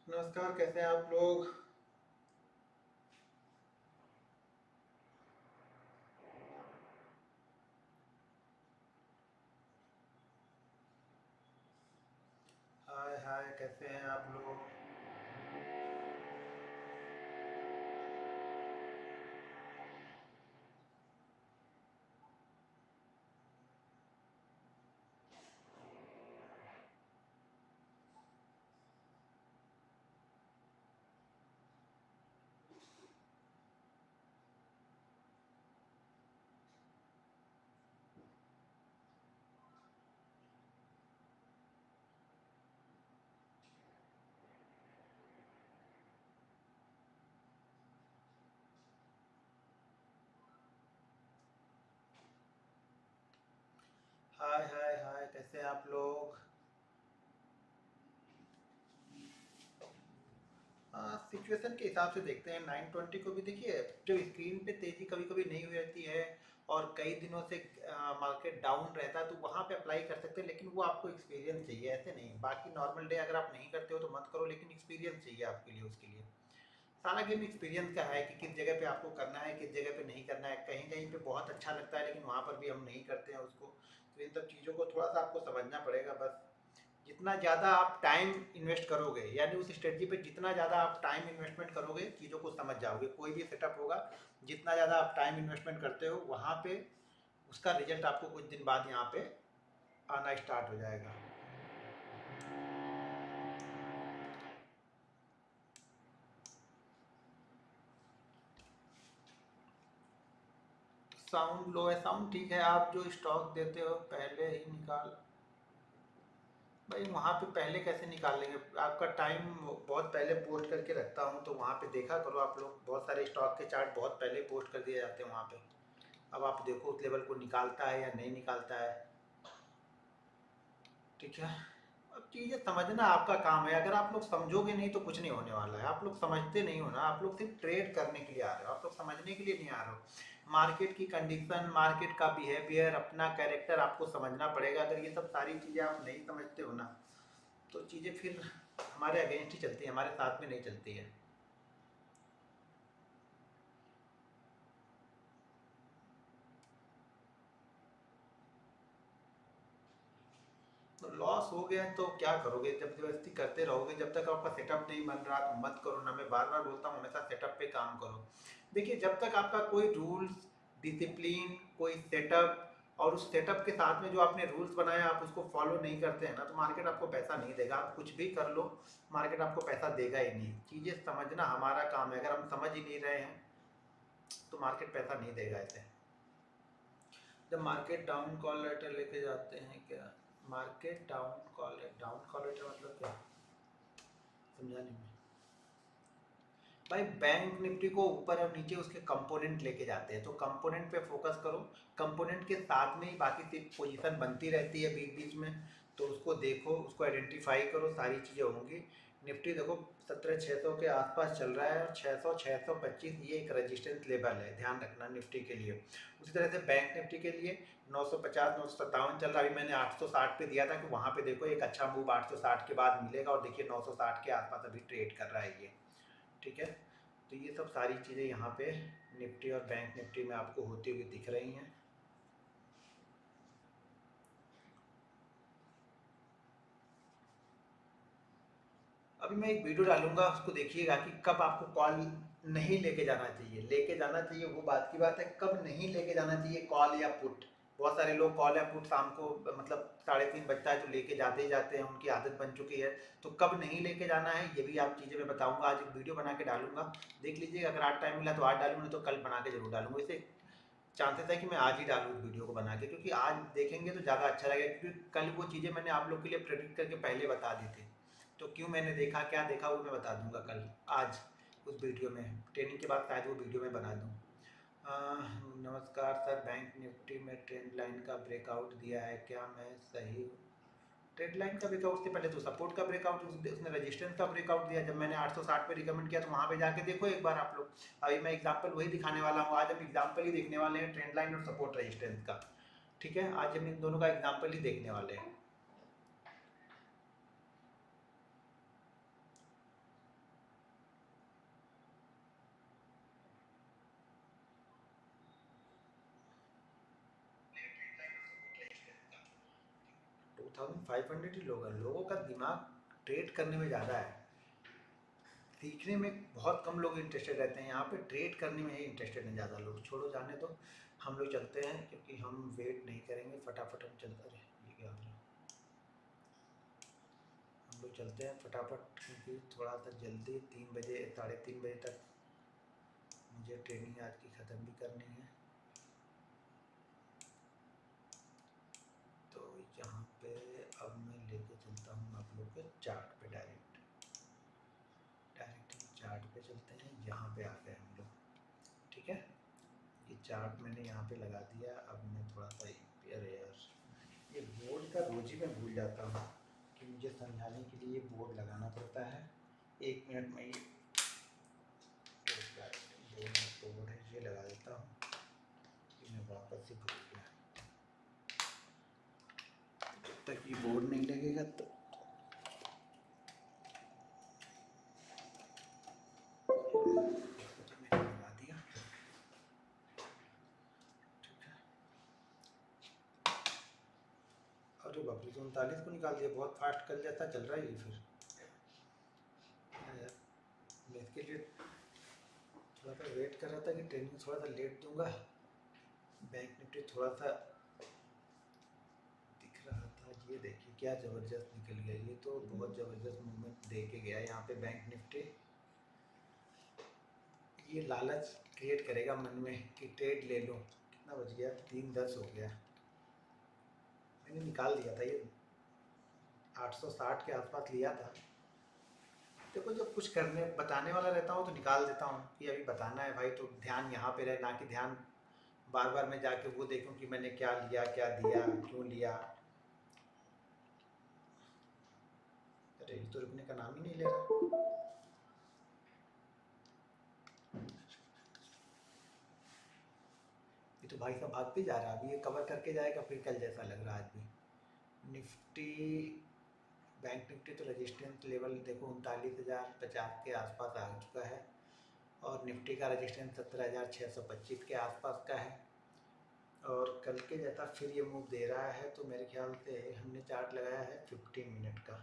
नमस्कार, कैसे हैं आप लोग। हाय हाय, कैसे हैं आप लोग। हाय हाय हाय, कैसे हैं आप लोग। सिचुएशन के हिसाब से देखते हैं 920 को भी। देखिए, जब स्क्रीन पे तेजी कभी कभी नहीं हुई रहती है और कई दिनों से मार्केट डाउन रहता है तो वहाँ पे अप्लाई कर सकते हैं, लेकिन वो आपको एक्सपीरियंस चाहिए, ऐसे नहीं। बाकी नॉर्मल डे अगर आप नहीं करते हो तो मत करो, लेकिन एक्सपीरियंस चाहिए आपके लिए। उसके लिए सारा गेम एक्सपीरियंस का है कि किस जगह पे आपको करना है, किस जगह पे नहीं करना है। कहीं कहीं पे बहुत अच्छा लगता है लेकिन वहाँ पर भी हम नहीं करते हैं उसको। तो इन सब चीज़ों को थोड़ा सा आपको समझना पड़ेगा बस। जितना ज़्यादा आप टाइम इन्वेस्ट करोगे, यानी उस स्ट्रेटजी पे जितना ज़्यादा आप टाइम इन्वेस्टमेंट करोगे, चीज़ों को समझ जाओगे। कोई भी सेटअप होगा, जितना ज़्यादा आप टाइम इन्वेस्टमेंट करते हो वहाँ पे उसका रिजल्ट आपको कुछ दिन बाद यहाँ पे आना स्टार्ट हो जाएगा। साउंड लो है, साउंड ठीक है। आप जो स्टॉक देते हो पहले ही निकाल। भाई वहाँ पे पहले कैसे निकाल लेंगे। आपका टाइम बहुत पहले पोस्ट करके रखता हूँ, तो वहाँ पे देखा करो आप लोग। बहुत सारे स्टॉक के चार्ट बहुत पहले पोस्ट कर दिए जाते हैं वहाँ पे। अब आप देखो उस लेवल को निकालता है या नहीं निकालता है। ठीक है। अब चीज़ें समझना आपका काम है। अगर आप लोग समझोगे नहीं तो कुछ नहीं होने वाला है। आप लोग समझते नहीं हो ना, आप लोग सिर्फ ट्रेड करने के लिए आ रहे हो, आप लोग समझने के लिए नहीं आ रहे हो। मार्केट की कंडीशन, मार्केट का बिहेवियर, अपना कैरेक्टर आपको समझना पड़ेगा। अगर ये सब सारी चीज़ें आप नहीं समझते हो ना, तो चीज़ें फिर हमारे अगेंस्ट ही चलती है, हमारे साथ में नहीं चलती है। तो लॉस हो गया तो क्या करोगे। जब जबरदस्ती करते रहोगे, जब तक आपका सेटअप नहीं बन रहा तो मत करो ना। मैं बार बार बोलता हूँ हमेशा सेटअप पे काम करो। देखिए, जब तक आपका कोई रूल्स, डिसिप्लिन, कोई सेटअप, और उस सेटअप के साथ में जो आपने रूल्स बनाया आप उसको फॉलो नहीं करते हैं ना, तो मार्केट आपको पैसा नहीं देगा। आप कुछ भी कर लो, मार्केट आपको पैसा देगा ही नहीं। चीज़ें समझना हमारा काम है। अगर हम समझ ही नहीं रहे हैं तो मार्केट पैसा नहीं देगा ऐसे। जब मार्केट डाउन कॉल लेटर लेके जाते हैं क्या। मार्केट डाउन कॉल लेटर मतलब क्या, समझा नहीं मैं। भाई बैंक निफ्टी को ऊपर और नीचे उसके कंपोनेंट लेके जाते हैं, तो कंपोनेंट पे फोकस करो। कंपोनेंट के साथ में ही बाकी पोजीशन बनती रहती है बीच बीच में, तो उसको देखो, उसको आइडेंटिफाई करो, सारी चीज़ें होंगी। निफ्टी देखो 17,600 के आसपास चल रहा है, और 600 625 ये एक रेजिस्टेंस लेवल है, ध्यान रखना निफ्टी के लिए। उसी तरह से बैंक निफ्टी के लिए 950 957 चल रहा है। अभी मैंने 860 पे दिया था कि वहाँ पे देखो एक अच्छा मूव 860 के बाद मिलेगा, और देखिए 960 के आसपास अभी ट्रेड कर रहा है ये। ठीक है। तो ये सब सारी चीज़ें यहाँ पे निफ्टी और बैंक निफ्टी में आपको होती हुई दिख रही हैं। अभी मैं एक वीडियो डालूंगा, उसको देखिएगा कि कब आपको कॉल नहीं लेके जाना चाहिए। लेके जाना चाहिए वो बात की बात है, कब नहीं लेके जाना चाहिए कॉल या पुट। बहुत सारे लोग कॉल या पुट शाम को मतलब 3:30 बजता है तो लेके जाते ही जाते हैं, उनकी आदत बन चुकी है। तो कब नहीं लेके जाना है ये भी आप चीज़ें मैं बताऊंगा। आज एक वीडियो बना के डालूंगा, देख लीजिएगा। अगर आज टाइम मिला तो आज डालूंगा, नहीं तो कल बना के जरूर डालूंगा। इसे चांसेस है कि मैं आज ही डालूँ वीडियो को बना के, क्योंकि आज देखेंगे तो ज़्यादा अच्छा लगेगा। क्योंकि कल वो चीज़ें मैंने आप लोग के लिए प्रेडिक्ट करके पहले बता दी थी, तो क्यों मैंने देखा, क्या देखा, वो मैं बता दूंगा कल, आज उस वीडियो में। ट्रेनिंग के बाद शायद वो वीडियो में बना दूँ। नमस्कार सर, बैंक निफ्टी में ट्रेंड लाइन का ब्रेकआउट दिया है, क्या मैं सही हूँ। ट्रेंड लाइन का ब्रेकआउट से पहले तो सपोर्ट का ब्रेकआउट, उसने रेजिस्टेंस का ब्रेकआउट दिया। जब मैंने 860 पे रिकमेंड किया तो वहाँ पे जाके देखो एक बार आप लोग। अभी मैं एग्जांपल वही दिखाने वाला हूँ। आज हम एग्जांपल ही देखने वाले हैं, ट्रेंड लाइन और सपोर्ट रेजिस्टेंस का। ठीक है, आज हम इन दोनों का एग्जांपल ही देखने वाले हैं। 2500 ही लोग हैं। लोगों का दिमाग ट्रेड करने में ज़्यादा है, सीखने में बहुत कम लोग इंटरेस्टेड रहते हैं। यहाँ पे ट्रेड करने में ही इंटरेस्टेड हैं ज़्यादा लोग। छोड़ो जाने दो, हम लोग चलते हैं क्योंकि हम वेट नहीं करेंगे, फटाफट हम चलते रहे। ये क्या हो रहा है, हम लोग चलते हैं फटाफट क्योंकि थोड़ा सा जल्दी 3 बजे 3:30 बजे तक मुझे ट्रेनिंग आज की ख़त्म भी करनी है। तो यहाँ पे अब मैं लेके चलता हूँ आप लोग के चार्ट पे, डायरेक्ट चार्ट पे चलते हैं। यहाँ पे आ गए हम लोग, ठीक है। ये चार्ट मैंने यहाँ पे लगा दिया। अब मैं थोड़ा सा अरे यार, ये बोर्ड का रोज ही मैं भूल जाता हूँ कि मुझे समझाने के लिए ये बोर्ड लगाना पड़ता है। 1 मिनट में ये बोर्ड है, ये लगा देता हूँ कि मैं वापस से भूल गया। जब तक ये बोर्ड नहीं लगेगा तो मैंने लगा दिया, ठीक है। अरे बाप रे, 39 को निकाल दिया, बहुत फास्ट कल जैसा चल रहा है ये। फिर यार, मैं इसके लिए थोड़ा सा वेट कर रहा था कि ट्रेनिंग थोड़ा सा लेट दूंगा। बैंक निफ्टी थोड़ा सा दिख रहा था, ये देखिए क्या ज़बरदस्त निकल गया। ये तो बहुत ज़बरदस्त मूवमेंट दे के गया यहाँ पे बैंक निफ्टी। ये लालच क्रिएट करेगा मन में कि ट्रेड ले लो। कितना बज गया, 3:10 हो गया। मैंने निकाल दिया था ये, 860 के आसपास लिया था। देखो जब कुछ करने बताने वाला रहता हूँ तो निकाल देता हूँ कि अभी बताना है भाई, तो ध्यान यहाँ पे रहे, ना कि ध्यान बार बार मैं जाके वो देखूँ कि मैंने क्या लिया, क्या दिया, क्यों लिया। अरे ये तो रुकने का नाम ही नहीं ले रहा। ये तो भाई साहब भागते जा रहा है। अभी ये कवर करके जाएगा फिर कल जैसा लग रहा है आज भी। निफ्टी, बैंक निफ्टी तो रजिस्टेंस लेवल देखो 39,050 के आसपास आ चुका है, और निफ्टी का रजिस्टेंस 17,625 के आसपास का है। और कल के जैसा फिर ये मूव दे रहा है, तो मेरे ख्याल से हमने चार्ट लगाया है 15 मिनट का,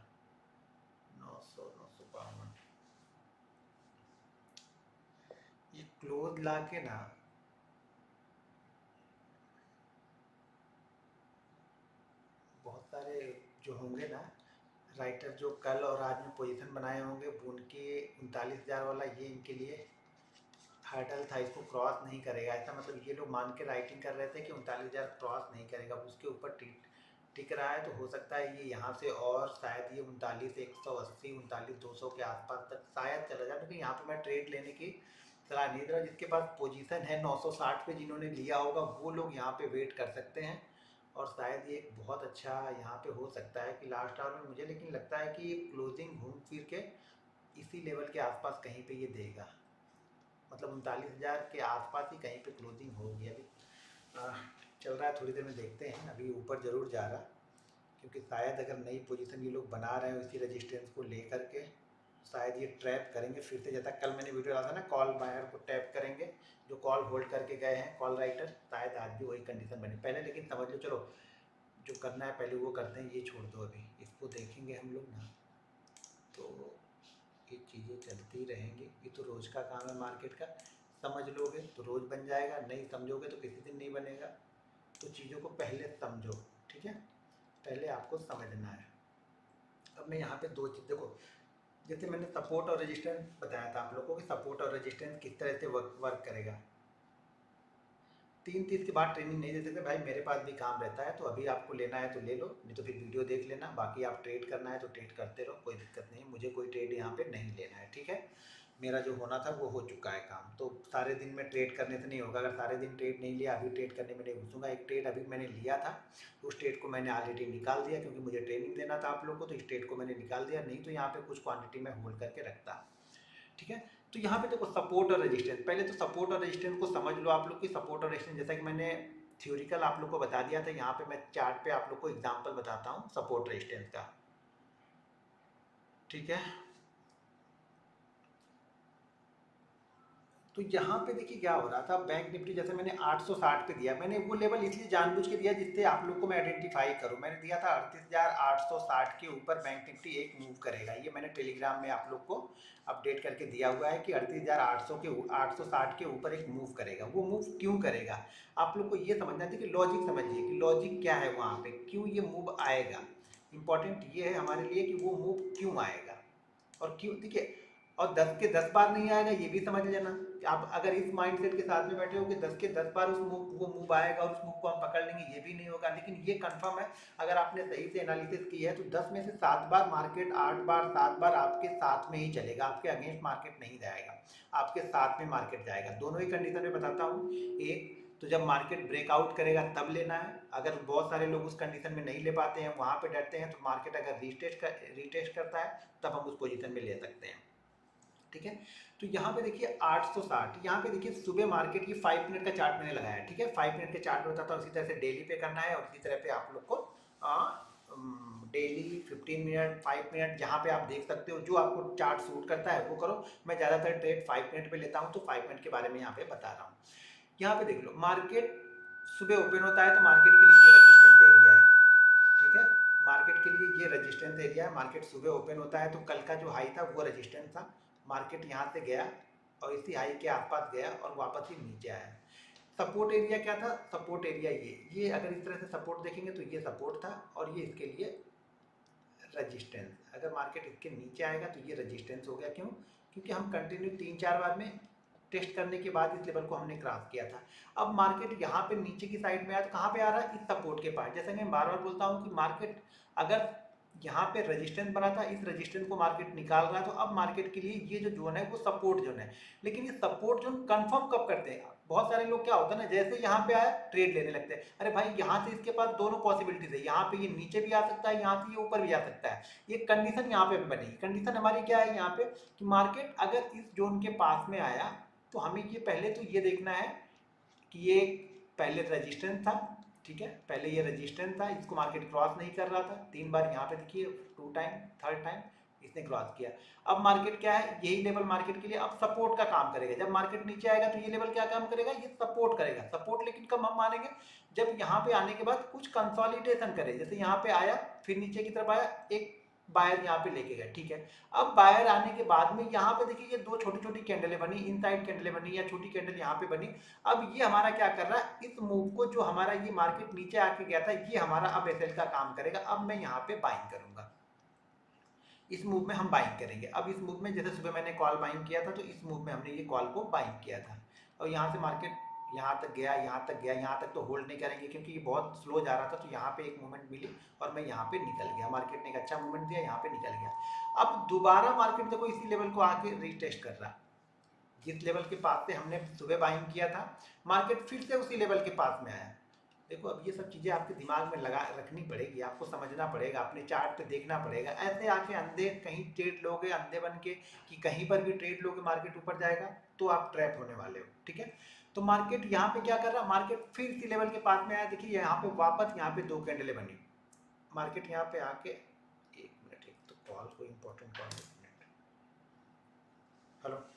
952। ये क्लोज ला के ना, बहुत सारे जो होंगे ना राइटर, जो कल और आज में पोजीशन बनाए होंगे, उनके 39,000 वाला ये इनके लिए हर्डल था, इसको क्रॉस नहीं करेगा। ऐसा मतलब ये लोग मान के राइटिंग कर रहे थे कि 39,000 क्रॉस नहीं करेगा, उसके ऊपर टिक रहा है। तो हो सकता है ये यहाँ से और शायद ये 39,180 39,200 के आसपास तक शायद चला जाए। क्योंकि यहाँ पे मैं ट्रेड लेने की सलाह नहीं दे रहा। जिसके पास पोजीशन है 960 पे, जिन्होंने लिया होगा वो लोग यहाँ पे वेट कर सकते हैं। और शायद ये एक बहुत अच्छा यहाँ पे हो सकता है कि लास्ट आवर में, मुझे लेकिन लगता है कि ये क्लोजिंग घूम फिर के इसी लेवल के आसपास कहीं पे ये देगा। मतलब 39,000 के आसपास ही कहीं पे क्लोजिंग होगी। अभी चल रहा है, थोड़ी देर में देखते हैं। अभी ऊपर ज़रूर जा रहा, क्योंकि शायद अगर नई पोजीशन ये लोग बना रहे हैं इसी रेजिस्टेंस को लेकर के, शायद ये ट्रैप करेंगे फिर से। जैसा कल मैंने वीडियो डाला था ना, कॉल बायर को टैप करेंगे, जो कॉल होल्ड करके गए हैं कॉल राइटर, शायद आज भी वही कंडीशन बने पहले। लेकिन समझ लो, चलो जो करना है पहले वो करते हैं, ये छोड़ दो, अभी इसको देखेंगे हम लोग ना। तो ये चीज़ें चलती रहेंगी, ये तो रोज़ का काम है मार्केट का। समझ लोगे तो रोज़ बन जाएगा, नहीं समझोगे तो किसी दिन नहीं बनेगा। तो चीज़ों को पहले समझो, ठीक है, पहले आपको समझना है। अब मैं यहाँ पे दो चीज़ देखो, जैसे मैंने सपोर्ट और रेजिस्टेंस बताया था आप लोगों को कि सपोर्ट और रेजिस्टेंस किस तरह से वर्क करेगा। 3:30 के बाद ट्रेनिंग नहीं दे सकते भाई, मेरे पास भी काम रहता है। तो अभी आपको लेना है तो ले लो, नहीं तो फिर वीडियो देख लेना। बाकी आप ट्रेड करना है तो ट्रेड करते रहो, कोई दिक्कत नहीं। मुझे कोई ट्रेड यहाँ पे नहीं लेना है, ठीक है। मेरा जो होना था वो हो चुका है काम। तो सारे दिन में ट्रेड करने से नहीं होगा। अगर सारे दिन ट्रेड नहीं लिया, अभी ट्रेड करने में नहीं घुसूँगा। एक ट्रेड अभी मैंने लिया था, उस ट्रेड को मैंने ऑलरेडी निकाल दिया, क्योंकि मुझे ट्रेनिंग देना था आप लोग को। तो इस ट्रेड को मैंने निकाल दिया, नहीं तो यहाँ पे कुछ क्वान्टिटी में होल्ड करके रखता, ठीक है। तो यहाँ पे देखो सपोर्ट और रेजिस्टेंस, पहले तो सपोर्ट और रेजिस्टेंस को समझ लो आप लोग की। सपोर्ट और रेजिस्टेंस जैसा कि मैंने थ्योरिकल आप लोग को बता दिया था, यहाँ पे मैं चार्ट पे आप लोग को एग्जांपल बताता हूँ सपोर्ट रेजिस्टेंस का, ठीक है। तो यहाँ पे देखिए क्या हो रहा था, बैंक निफ्टी जैसे मैंने 860 पे दिया, मैंने वो लेवल इसलिए जानबूझ के दिया जिससे आप लोग को मैं आइडेंटिफाई करूँ। मैंने दिया था 38,860 के ऊपर बैंक निफ्टी एक मूव करेगा, ये मैंने टेलीग्राम में आप लोग को अपडेट करके दिया हुआ है कि 38,800 के 860 के ऊपर एक मूव करेगा। वो मूव क्यों करेगा, आप लोग को ये समझना चाहिए कि लॉजिक समझिए कि लॉजिक क्या है वहाँ पे, क्यों ये मूव आएगा। इंपॉर्टेंट ये है हमारे लिए कि वो मूव क्यों आएगा और क्यों, देखिए, और 10 के 10 बार नहीं आएगा ये भी समझ लेना। आप अगर इस माइंडसेट के साथ में बैठे हो कि 10 के 10 बार वो मूव आएगा और उस मूव को हम पकड़ लेंगे, ये भी नहीं होगा। लेकिन ये कंफर्म है, अगर आपने सही से एनालिसिस की है तो 10 में से 7 बार मार्केट, 8 बार, 7 बार आपके साथ में ही चलेगा, आपके अगेंस्ट मार्केट नहीं जाएगा, आपके साथ में मार्केट जाएगा। दोनों ही कंडीशन में बताता हूँ। एक तो जब मार्केट ब्रेकआउट करेगा तब लेना है, अगर बहुत सारे लोग उस कंडीशन में नहीं ले पाते हैं, वहां पे डरते हैं, तो मार्केट अगर रीटेस्ट करता है तब हम उस पोजीशन में ले सकते हैं। ठीक है, तो यहाँ पे देखिए 860, यहाँ पे देखिए सुबह मार्केट की 5 मिनट का चार्ट मैंने लगाया है। ठीक है, 5 मिनट के चार्ट में बताता हूँ, उसी तरह से डेली पे करना है और इसी तरह पे आप लोग को डेली 15 मिनट, 5 मिनट, जहाँ पे आप देख सकते हो जो आपको चार्ट सूट करता है वो करो। मैं ज़्यादातर ट्रेड 5 मिनट पे लेता हूँ, तो 5 मिनट के बारे में यहाँ पे बता रहा हूँ। यहाँ पे देख लो, मार्केट सुबह ओपन होता है तो मार्केट के लिए ये रेजिस्टेंस एरिया है। ठीक है, मार्केट के लिए ये रेजिस्टेंस एरिया है। मार्केट सुबह ओपन होता है तो कल का जो हाई था वो रेजिस्टेंस था, मार्केट यहाँ से गया और इसी हाई के आसपास गया और वापस ही नीचे आया। सपोर्ट एरिया क्या था, सपोर्ट एरिया ये अगर इस तरह से सपोर्ट देखेंगे तो ये सपोर्ट था और ये इसके लिए रेजिस्टेंस। अगर मार्केट इसके नीचे आएगा तो ये रेजिस्टेंस हो गया। क्यों, क्योंकि हम कंटिन्यू 3-4 बार में टेस्ट करने के बाद इस लेवल को हमने क्रॉस किया था। अब मार्केट यहाँ पे नीचे की साइड में आया तो कहाँ पे आ रहा है, इस सपोर्ट के पास। जैसे मैं बार बार बोलता हूँ कि मार्केट अगर यहाँ पे रेजिस्टेंस बना था, इस रेजिस्टेंस को मार्केट निकाल रहा है, तो अब मार्केट के लिए ये जो जोन है वो सपोर्ट जोन है। लेकिन ये सपोर्ट जोन कंफर्म कब करते हैं, बहुत सारे लोग क्या होता है ना, जैसे यहाँ पे आया ट्रेड लेने लगते हैं। अरे भाई, यहाँ से इसके पास दोनों पॉसिबिलिटीज है, यहाँ पे ये नीचे भी आ सकता है, यहाँ से ये ऊपर भी आ सकता है। ये कंडीशन यहाँ पे बनेगी। कंडीशन हमारी क्या है यहाँ पे, कि मार्केट अगर इस जोन के पास में आया तो हमें ये पहले तो ये देखना है कि ये पहले रेजिस्टेंस था। ठीक है, पहले ये रेजिस्टेंस था, इसको मार्केट क्रॉस नहीं कर रहा था। 3 बार यहाँ पे देखिए, 2 टाइम, 3rd टाइम इसने क्रॉस किया। अब मार्केट क्या है, यही लेवल मार्केट के लिए अब सपोर्ट का काम करेगा। जब मार्केट नीचे आएगा तो ये लेवल क्या काम करेगा, ये सपोर्ट करेगा। सपोर्ट लेकिन कब हम मानेंगे, जब यहाँ पे आने के बाद कुछ कंसोलिडेशन करे। जैसे यहाँ पे आया, फिर नीचे की तरफ आया, एक बायर यहाँ पे लेके गया। ठीक है, अब बायर आने के बाद में यहाँ पे देखिए ये दो छोटी छोटी कैंडलें बनी, इनसाइड कैंडलें बनी या छोटी कैंडल यहाँ पे बनी। अब ये हमारा क्या कर रहा है, इस मूव को, जो हमारा ये मार्केट नीचे आके गया था, ये हमारा अब एसएल का काम करेगा। अब मैं यहाँ पे बाइंग करूंगा, इस मूव में हम बाइंग करेंगे। अब इस मूव में जैसे सुबह मैंने कॉल बाइंग किया था, तो इस मूव में हमने ये कॉल को बाइंग किया था और यहाँ से मार्केट यहाँ तक गया, यहाँ तक गया, यहाँ तक तो होल्ड नहीं करेंगे क्योंकि ये बहुत स्लो जा रहा था। तो यहाँ पे एक मूवमेंट मिली और मैं यहाँ पे निकल गया, मार्केट ने एक अच्छा मूवमेंट दिया, यहाँ पे निकल गया। अब दोबारा मार्केट देखो इसी लेवल को आके रीटेस्ट कर रहा, जिस लेवल के पास से हमने सुबह बाइंग किया था, मार्केट फिर से उसी लेवल के पास में आया। देखो, अब ये सब चीज़ें आपके दिमाग में लगा रखनी पड़ेगी, आपको समझना पड़ेगा, अपने चार्ट पे देखना पड़ेगा। ऐसे आके अंधे कहीं ट्रेड लोगे, अंधे बन के कि कहीं पर भी ट्रेड लोगे मार्केट ऊपर जाएगा, तो आप ट्रैप होने वाले हो। ठीक है, तो मार्केट यहाँ पे क्या कर रहा है, मार्केट फिर इसी लेवल के पास में आया। देखिए यहाँ पे वापस यहाँ पे 2 कैंडलें बनी, मार्केट यहाँ पे आके, एक मिनट, एक तो कॉल को इम्पोर्टेंट कॉल, एक मिनट, हेलो।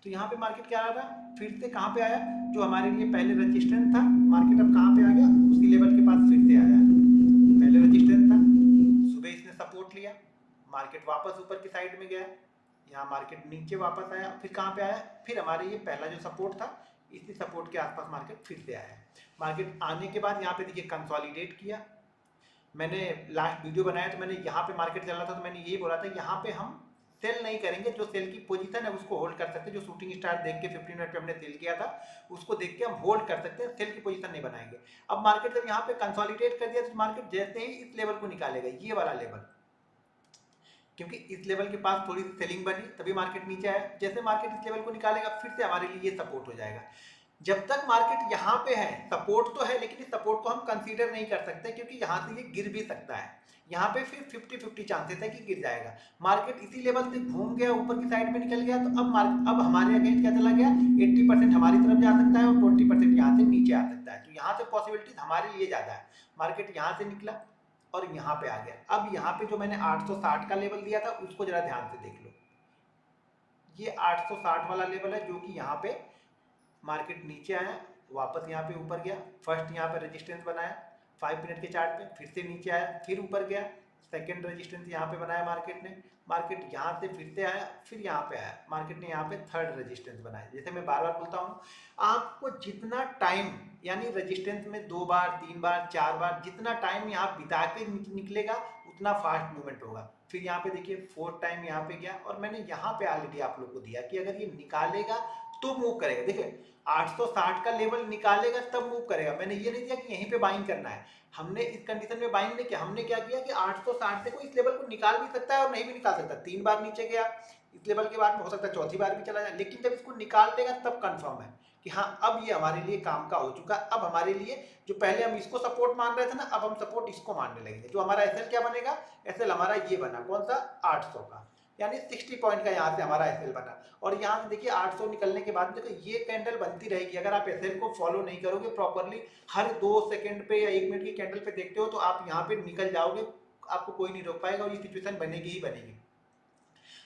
तो यहाँ पे मार्केट क्या आ रहा था, फिर से कहाँ पे आया, जो हमारे लिए पहले रेजिस्टेंस था, मार्केट अब कहाँ पे आ गया, उसी लेवल के पास फिर से आया। पहले रेजिस्टेंस था, सुबह इसने सपोर्ट लिया, मार्केट वापस ऊपर की साइड में गया, यहाँ मार्केट नीचे वापस आया, फिर कहाँ पे आया, फिर हमारे ये पहला जो सपोर्ट था, इसी सपोर्ट के आसपास मार्केट फिर से आया। मार्केट आने के बाद यहाँ पे देखिए कंसोलिडेट किया। मैंने लास्ट वीडियो बनाया तो मैंने यहाँ पे मार्केट चल रहा था तो मैंने यही बोला था, यहाँ पे हम सेल नहीं करेंगे, जो सेल की पोजीशन है उसको होल्ड कर सकते हैं। जो शूटिंग स्टार देख के 15 मिनट पे हमने सेल किया था, उसको देख के हम होल्ड कर सकते हैं, सेल की पोजीशन नहीं बनाएंगे। अब मार्केट जब यहाँ पे कंसोलिडेट कर दिया तो मार्केट जैसे ही इस लेवल को निकालेगा, ये वाला लेवल, क्योंकि इस लेवल के पास थोड़ी सी सेलिंग बनी तभी मार्केट नीचे आया। जैसे मार्केट इस लेवल को निकालेगा फिर से हमारे लिए ये सपोर्ट हो जाएगा। जब तक मार्केट यहाँ पे है, सपोर्ट तो है लेकिन इस सपोर्ट को हम कंसीडर नहीं कर सकते क्योंकि यहाँ से ये गिर भी सकता है। यहाँ पे फिर 50-50 चांसेस है कि गिर जाएगा। मार्केट इसी लेवल से घूम गया, ऊपर की साइड में निकल गया, तो अब हमारे अगेंस्ट क्या चला गया, 80% हमारी तरफ जा सकता है और 20% यहाँ से नीचे आ सकता है। तो यहाँ से पॉसिबिलिटीज हमारे लिए ज्यादा है। मार्केट यहाँ से निकला और यहाँ पे आ गया। अब यहाँ पे जो मैंने 860 का लेवल दिया था उसको जरा ध्यान से देख लो। ये 860 वाला लेवल है जो कि यहाँ पे मार्केट नीचे आया, वापस यहाँ पे ऊपर गया, फर्स्ट यहाँ पे रेजिस्टेंस बनाया 5 मिनट के चार्ट पे, फिर से नीचे आया, फिर ऊपर गया, सेकंड रेजिस्टेंस यहाँ पे बनाया मार्केट ने, मार्केट यहाँ से फिर से आया, फिर यहाँ पे आया, मार्केट ने यहाँ पे थर्ड रेजिस्टेंस बनाया। जैसे मैं बार बार बोलता हूँ, आपको जितना टाइम, यानी रेजिस्टेंस में 2 बार 3 बार 4 बार जितना टाइम यहाँ बिता के निकलेगा उतना फास्ट मूवमेंट होगा। फिर यहाँ पे देखिए 4 टाइम यहाँ पे गया, और मैंने यहाँ पे ऑलरेडी आप लोग को दिया कि अगर ये निकालेगा तो मूव करेगा। देखिए 860 का लेवल निकालेगा तब मूव करेगा। मैंने ये नहीं दिया कि यहीं पे बाइंग करना है, हमने इस कंडीशन में बाइंग नहीं किया। हमने क्या किया कि 860 से कोई इस लेवल को निकाल भी सकता है और नहीं भी निकाल सकता। 3 बार नीचे गया, इस लेवल के बाद में हो सकता है चौथी बार भी चला जाए, लेकिन जब इसको निकाल देगा तब कंफर्म है कि हाँ अब ये हमारे लिए काम का हो चुका। अब हमारे लिए जो पहले हम इसको सपोर्ट मान रहे थे ना, अब हम सपोर्ट इसको मानने लगेंगे। जो हमारा एसएल क्या बनेगा, एसएल हमारा ये बना, कौन सा, 800 का, यानी 60 पॉइंट का यहाँ से हमारा एसएल बना। और यहाँ से देखिए 800 निकलने के बाद देखो ये कैंडल बनती रहेगी। अगर आप एसएल को फॉलो नहीं करोगे प्रॉपरली, हर 2 सेकंड पे या 1 मिनट की कैंडल पे देखते हो, तो आप यहाँ पे निकल जाओगे, आपको कोई नहीं रोक पाएगा और ये सिचुएशन बनेगी ही बनेगी।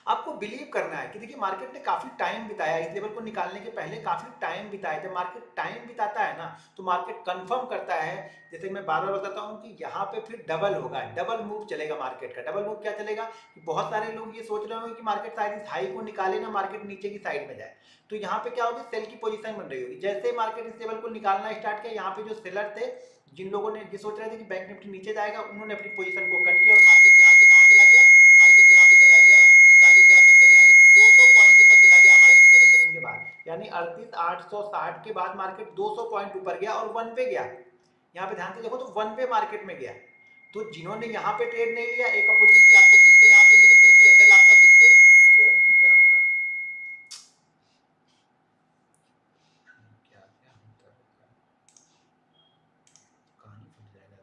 आपको बिलीव करना है कि देखिए मार्केट ने काफी टाइम बिताया इस लेवल को निकालने के पहले, काफी टाइम बिताया। जब मार्केट टाइम बिताता है ना तो मार्केट कंफर्म करता है, जैसे मैं बार बार बताता हूँ कि यहाँ पे फिर डबल होगा, डबल मूव चलेगा मार्केट का। डबल मूव क्या चलेगा, बहुत सारे लोग ये सोच रहे होंगे कि मार्केट शायद इस हाई को निकाले ना, मार्केट नीचे की साइड में जाए, तो यहाँ पे क्या होगी, सेल की पोजीशन बन रही होगी। जैसे मार्केट इस लेवल को निकालना स्टार्ट किया, यहाँ पे जो सेलर थे, जिन लोगों ने ये सोच रहे थे कि बैंक निफ्टी नीचे जाएगा, उन्होंने अपनी पोजीशन को कट किया और मार्केट यहाँ से कहाँ चला गया, मार्केट यहाँ पे चला गया 39,70, यानी 200 पॉइंट ऊपर चला गया हमारे रिकमेंडेशन के बाद। यानी 38,860 के बाद मार्केट 200 पॉइंट ऊपर गया और वन पे गया। यहाँ पे ध्यान से देखो तो वन पे मार्केट में गया। तो जिन्होंने यहाँ पे ट्रेड नहीं लिया, एक अपॉर्चुनिटी आपको फिर से यहाँ पे मिली, क्योंकि एसएल आपका फिर से, अरे यार क्या हो रहा है, क्या क्या होता है, कहानी फट जाएगा।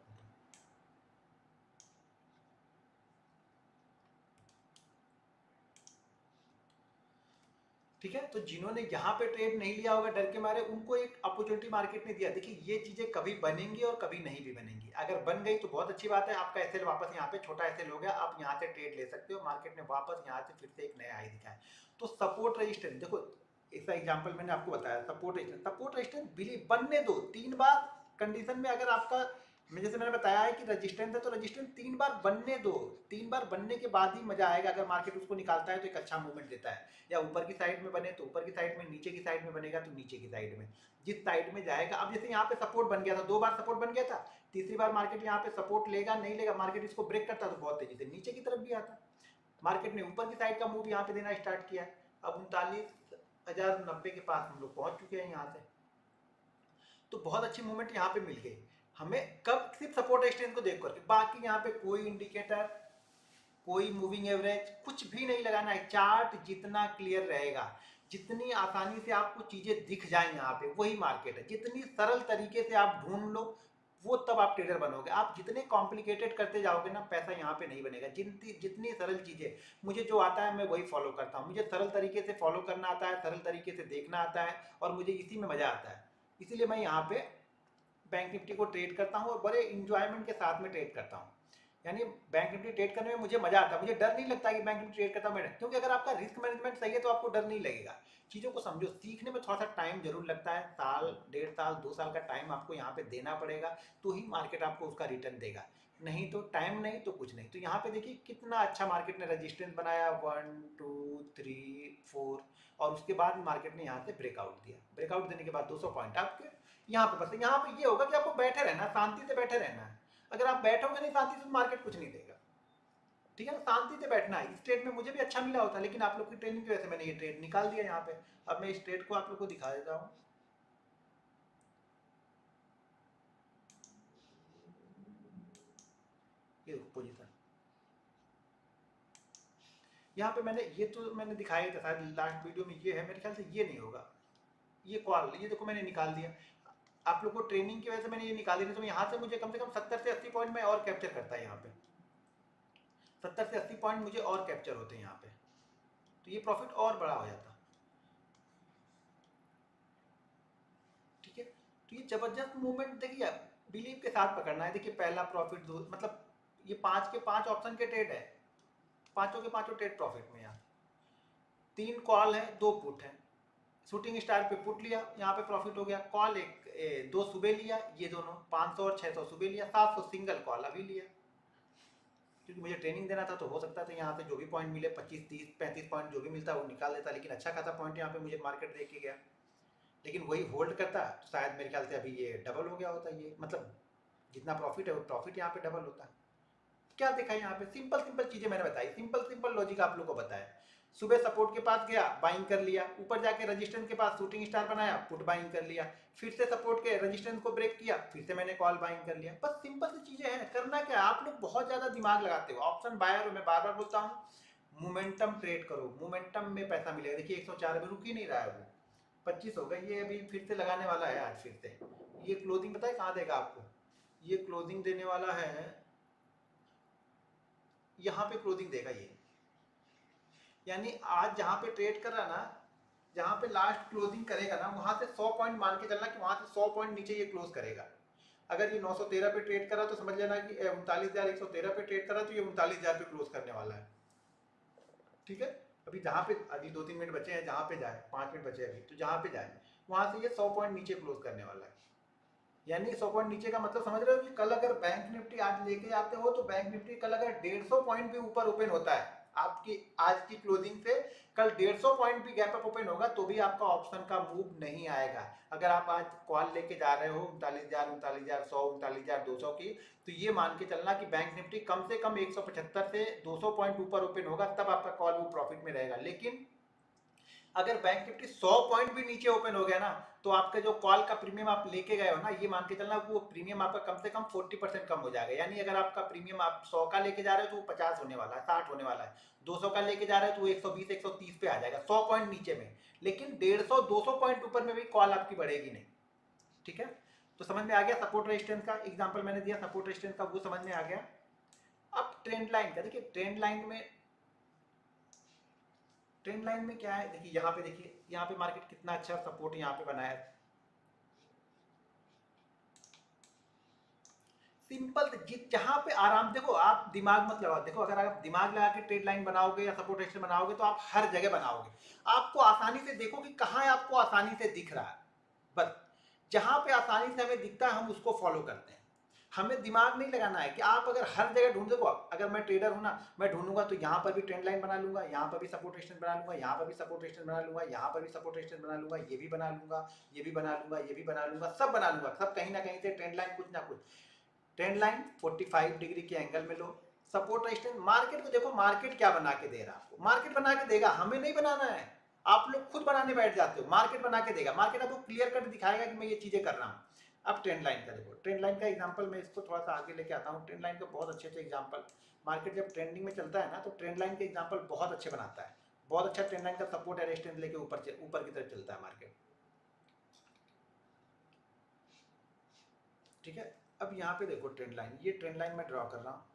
ठीक है, तो जिन्होंने यहाँ पे ट्रेड नहीं लिया होगा डर के मारे, उनको एक अपॉर्चुनिटी मार्केट ने दिया। देखिए ये चीजें कभी बनेंगी और कभी नहीं भी बनेंगी। अगर बन गई तो बहुत अच्छी बात है, आपका एसएल वापस यहाँ पे छोटा एसएल हो गया, आप यहाँ से ट्रेड ले सकते हो। मार्केट ने वापस यहाँ से फिर से एक नया हाई दिखाया। तो सपोर्ट रेजिस्टेंस देखो, इसका एग्जाम्पल मैंने आपको बताया, सपोर्ट रेजिस्टेंस बिलीव बनने दो। 3 बार कंडीशन में अगर आपका, मैं जैसे मैंने बताया है कि रेजिस्टेंस है, तो रेजिस्टेंस 3 बार बनने दो। 3 बार बनने के बाद ही मजा आएगा। अगर मार्केट उसको निकालता है तो एक अच्छा मूवमेंट देता है, या ऊपर की साइड में बने तो ऊपर की साइड में, नीचे की साइड में बनेगा तो नीचे की साइड में, जिस साइड में जाएगा। अब जैसे यहाँ पे सपोर्ट बन गया था, 2 बार सपोर्ट बन गया था, तीसरी बार मार्केट यहाँ पे सपोर्ट लेगा नहीं लेगा, मार्केट इसको ब्रेक करता तो बहुत तेजी से नीचे की तरफ भी आता। मार्केट ने ऊपर की साइड का मूव यहाँ पे देना स्टार्ट किया। अब 39,090 के पास हम लोग पहुंच चुके हैं यहाँ से। तो बहुत अच्छी मूवमेंट यहाँ पे मिल गई हमें। कब, सिर्फ सपोर्ट रेजिस्टेंस को देख करके, बाकी यहाँ पे कोई इंडिकेटर, कोई मूविंग एवरेज कुछ भी नहीं लगाना है। चार्ट जितना क्लियर रहेगा, जितनी आसानी से आपको चीजें दिख जाए यहाँ पे, वही मार्केट है। जितनी सरल तरीके से आप ढूंढ लो, वो तब आप ट्रेडर बनोगे। आप जितने कॉम्प्लिकेटेड करते जाओगे ना, पैसा यहाँ पे नहीं बनेगा। जितनी जितनी सरल चीजें, मुझे जो आता है मैं वही फॉलो करता हूँ। मुझे सरल तरीके से फॉलो करना आता है, सरल तरीके से देखना आता है, और मुझे इसी में मजा आता है। इसीलिए मैं यहाँ पे बैंक निफ्टी को ट्रेड करता हूँ और बड़े इंजॉयमेंट के साथ में ट्रेड करता हूँ। यानी बैंक निफ्टी ट्रेड करने में मुझे मजा आता है। मुझे डर नहीं लगता कि बैंक निफ्टी ट्रेड करता हूँ मैं, क्योंकि अगर आपका रिस्क मैनेजमेंट सही है तो आपको डर नहीं लगेगा। चीज़ों को समझो, सीखने में थोड़ा सा टाइम जरूर लगता है, साल 1.5 साल 2 साल का टाइम आपको यहाँ पे देना पड़ेगा, तो ही मार्केट आपको उसका रिटर्न देगा। नहीं तो टाइम नहीं तो कुछ नहीं। तो यहाँ पे देखिए कितना अच्छा मार्केट ने रेजिस्टेंस बनाया, 1 2 3 4, और उसके बाद मार्केट ने यहाँ से ब्रेकआउट दिया। ब्रेकआउट देने के बाद 200 पॉइंट आपके यहाँ पे, बस यहाँ पे ये होगा कि आपको बैठे रहना, शांति से बैठे रहना है। अगर आप बैठोगे नहीं शांति से तो मार्केट कुछ नहीं देगा। ठीक है ना, शांति से बैठना है। इस ट्रेड में मुझे भी अच्छा मिला होता, लेकिन आप लोग की ट्रेनिंग की वजह से मैंने ये ट्रेड निकाल दिया यहाँ पे। अब मैं इस ट्रेड को आप लोग को दिखा देता हूँ। ये पोजीशन यहाँ पे मैंने, ये तो मैंने दिखाया ही था शायद लास्ट वीडियो में, ये है मेरे ख्याल से, ये नहीं होगा, ये कॉल, ये देखो मैंने निकाल दिया। आप लोग को ट्रेनिंग की वजह से मैंने ये निकाल दिया, तो यहाँ से मुझे कम से कम 70 से 80 पॉइंट में और कैप्चर करता है। यहाँ पे 70 से 80 पॉइंट मुझे और कैप्चर होते हैं यहाँ पे, तो ये प्रॉफिट और बड़ा हो जाता। ठीक है, तो ये जबरदस्त मूवमेंट देखिए, बिलीव के साथ पकड़ना है। देखिए पहला प्रॉफिट, दो, मतलब ये 5 के 5 ऑप्शन के ट्रेड है, पांचों के पांचों ट्रेड प्रॉफिट में। यहाँ 3 कॉल है, 2 पुट है। शूटिंग स्टार पे पुट लिया, यहाँ पे प्रॉफिट हो गया। कॉल एक 2 सुबह लिया, ये दोनों 500 और 600 सुबह लिया, 700 सिंगल कॉल अभी लिया, क्योंकि मुझे ट्रेनिंग देना था तो हो सकता था यहाँ से जो भी पॉइंट मिले 25 30 35 पॉइंट जो भी मिलता वो निकाल देता, लेकिन अच्छा खासा पॉइंट यहाँ पे मुझे मार्केट दे के गया। लेकिन वही होल्ड करता तो शायद मेरे ख्याल से अभी ये डबल हो गया होता, ये मतलब जितना प्रॉफिट है वो प्रॉफिट यहाँ पे डबल होता। क्या देखा यहाँ पे, सिंपल सिंपल चीजें मैंने बताई, सिंपल सिंपल लॉजिक आप लोग को बताया। सुबह सपोर्ट के पास गया, बाइंग कर लिया, ऊपर जाके रेजिस्टेंस के पास शूटिंग स्टार बनाया, पुट बाइंग कर लिया, फिर से सपोर्ट के रेजिस्टेंस को ब्रेक किया, फिर से मैंने कॉल बाइंग कर लिया। बस सिंपल सी चीजें हैं, करना क्या है, आप लोग बहुत ज्यादा दिमाग लगाते हो। ऑप्शन बायर हो, मैं बार बार बोलता हूँ, मोमेंटम ट्रेड करो, मोमेंटम में पैसा मिलेगा। देखिए 104 में रुक ही नहीं रहा है, वो 25 हो गया, ये अभी फिर से लगाने वाला है आज फिर से। ये क्लोजिंग पता है कहाँ देगा आपको, ये क्लोजिंग देने वाला है, यहाँ पे क्लोजिंग देगा ये। यानी आज जहां पे ट्रेड कर रहा ना, जहां पे लास्ट क्लोजिंग करेगा ना, वहां से 100 पॉइंट मान के चलना कि वहां से 100 पॉइंट नीचे ये क्लोज करेगा। अगर ये 913 पे ट्रेड कर रहा तो समझ लेना कि 39,113 पे ट्रेड कर रहा तो ये 39,000 पे क्लोज करने वाला है। ठीक है, अभी जहां पे अभी 2-3 मिनट बचे हैं, जहां पे जाए 5 मिनट बचे अभी, तो जहां पे जाए वहां से ये 100 पॉइंट नीचे क्लोज करने वाला है। यानी 100 पॉइंट नीचे का मतलब समझ रहे हो कि कल अगर बैंक निफ्टी आज लेके जाते हो तो बैंक निफ्टी कल अगर 150 पॉइंट भी ऊपर ओपन होता है आपकी आज की क्लोजिंग से, कल 150 पॉइंट भी गैप अप ओपन होगा तो भी आपका ऑप्शन का मूव नहीं आएगा। अगर आप आज कॉल लेके जा रहे हो 39,000 39,100 39,200 की, तो ये मान के चलना कि बैंक निफ्टी कम से कम 175 से 200 पॉइंट ऊपर ओपन होगा, तब आपका कॉल वो प्रॉफिट में रहेगा। लेकिन अगर बैंक निफ्टी 100 पॉइंट भी नीचे ओपन हो गया ना, तो आपका जो कॉल का प्रीमियम आप लेके गए हो ना, ये मान के चलना वो प्रीमियम आपका कम से कम 40% कम हो जाएगा। यानी अगर आपका प्रीमियम आप 100 का लेके जा रहे हो तो वो 50 होने वाला है, 60 होने वाला है। 200 का लेके जा रहे हो तो वो 120 130 पे आ जाएगा, 100 पॉइंट नीचे में। लेकिन 150 200 पॉइंट ऊपर में भी कॉल आपकी बढ़ेगी नहीं। ठीक है, तो समझ में आ गया। सपोर्ट रेजिस्टेंस का एग्जाम्पल मैंने दिया, सपोर्ट रेजिस्टेंस का वो समझ में आ गया। अब ट्रेंड लाइन का देखिए, ट्रेंड लाइन में क्या है, देखिए यहाँ पे, देखिए यहाँ पे मार्केट कितना अच्छा सपोर्ट यहाँ पे बनाया है। सिंपल, जहां पे आराम, देखो आप दिमाग मत लगाओ, देखो अगर आप दिमाग लगा के ट्रेड लाइन बनाओगे या सपोर्ट रेजिस्टेंस बनाओगे तो आप हर जगह बनाओगे। आपको आसानी से देखो कि कहाँ आपको आसानी से दिख रहा है, बस जहां पे आसानी से हमें दिखता है हम उसको फॉलो करते हैं। हमें दिमाग नहीं लगाना है कि आप अगर हर जगह ढूंढ, देखो अगर मैं ट्रेडर हूं ना, मैं ढूंढूंगा तो यहाँ पर भी ट्रेंड लाइन बना लूंगा, यहाँ पर भी सपोर्ट रेजिस्टेंस बना लूंगा, यहाँ पर भी सपोर्ट रेजिस्टेंस बना लूंगा, यहाँ पर भी सपोर्ट रेजिस्टेंस बना लूंगा, ये भी बना लूंगा, ये भी बना लूंगा, ये भी बना लूंगा, सब बना लूंगा, सब कहीं ना कहीं से ट्रेंड लाइन कुछ ना कुछ। ट्रेंड लाइन 45 डिग्री के एंगल में लो, सपोर्ट रेजिस्टेंस। मार्केट को देखो, मार्केट क्या बना के दे रहा है आपको, मार्केट बना के देगा, हमें नहीं बनाना है। आप लोग खुद बनाने बैठ जाते हो, मार्केट बना के देगा, मार्केट आपको क्लियर कट दिखाएगा कि मैं ये चीजें कर रहा हूँ। अब ट्रेंड लाइन का देखो, ट्रेंड लाइन का एग्जांपल मैं इसको थोड़ा सा आगे लेके आता हूँ। ट्रेंड लाइन का बहुत अच्छे अच्छे एग्जांपल, मार्केट जब ट्रेंडिंग में चलता है ना तो ट्रेंड लाइन के एग्जांपल बहुत अच्छे बनाता है, बहुत अच्छा ट्रेंड लाइन का सपोर्ट या रेजिस्टेंस लेके ऊपर की तरफ चलता है मार्केट। ठीक है, अब यहाँ पे देखो ट्रेंड लाइन, ये ट्रेंड लाइन मैं ड्रॉ कर रहा हूँ,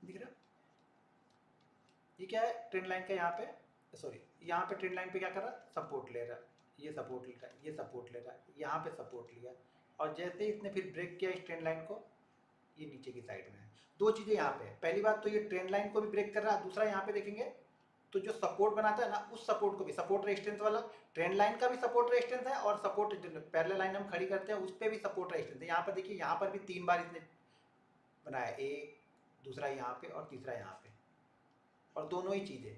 दिख रहा, ये क्या है ट्रेंड लाइन का, यहाँ पे सॉरी, यहाँ पे ट्रेंड लाइन पे क्या कर रहा है, सपोर्ट ले रहा है, ये सपोर्ट ले रहा है, ये सपोर्ट ले रहा है, यहाँ पे सपोर्ट लिया, और जैसे ही इसने फिर ब्रेक किया इस ट्रेंड लाइन को, ये नीचे की साइड में है। दो चीजें यहाँ पे, पहली बात तो ये ट्रेंड लाइन को भी ब्रेक कर रहा है, दूसरा यहाँ पे देखेंगे तो जो सपोर्ट बनाता है ना, उस सपोर्ट को भी, सपोर्ट रेजिस्टेंस वाला ट्रेंड लाइन का भी सपोर्ट रेजिस्टेंस है, और सपोर्ट पैरेलल लाइन हम खड़ी करते हैं उस पर भी सपोर्ट रेजिस्टेंस है। यहाँ पर देखिए, यहाँ पर भी 3 बार इसने बनाया, एक, दूसरा यहाँ पे और तीसरा यहाँ पे, और दोनों ही चीजें,